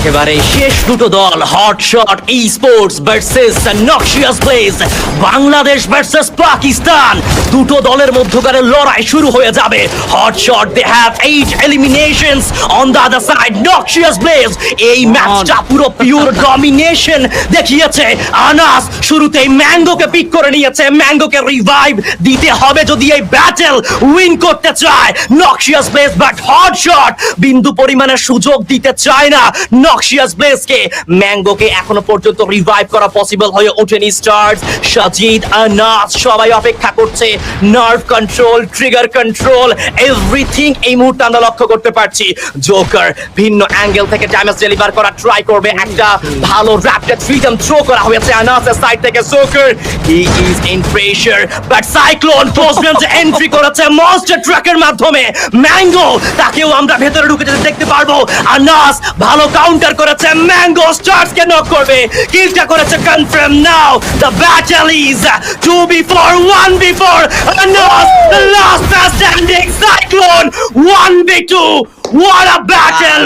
একেবারে শেষ দুটো দল hotshot sports versus noxious blaze, Bangladesh versus Pakistan. দুটো দলের মধ্যকার লড়াই শুরু হয়ে যাবে। Hotshot they have 8 eliminations, on the other side noxious blaze এই ম্যাচটা পুরো পিওর ডমিনেশন দেখিয়েছে। আনাস শুরুতেই ম্যাঙ্গোকে পিক করে নিয়েছে, ম্যাঙ্গোকে রিভাইভ দিতে হবে যদি এই ব্যাটল উইন করতে চায় নকশিয়াস ব্লেজ, বাট হটশট বিন্দু পরিমাণের সুযোগ দিতে চায় না নকশিয়াস ব্লেজকে। ম্যাঙ্গোকে এখনো পর্যন্ত রিভাইভ করা পসিবল হয়ে ওঠেনি। স্টার্স, সাজিদ, আনাস সবাই অপেক্ষা করছে। Nerve control, trigger control, everything এই মুহূর্তে আমরা লক্ষ্য করতে পারছি। জোকার ভিন্ন অ্যাঙ্গেল থেকে ড্যামেজ ডেলিভার করা ট্রাই করবে। একটা ভালো র্যাপিড ফ্রিডম থ্রো করা হয়েছে আনাসের সাইড থেকে। Joker he is in pressure, but cyclone close range entry করেছে মনস্টার ট্রাকের মাধ্যমে। ম্যাঙ্গো তাকেও আমরা ভেতরে ঢুকে যেতে দেখতে পারবো। আনাস ভালো কাউন্টার করেছে, ম্যাঙ্গো স্টার্সকে নক করবে। কিলটা করেছে confirm. Now the battle is 2v4 1v4। Anas the last man standing, cyclone 1v2। What a battle!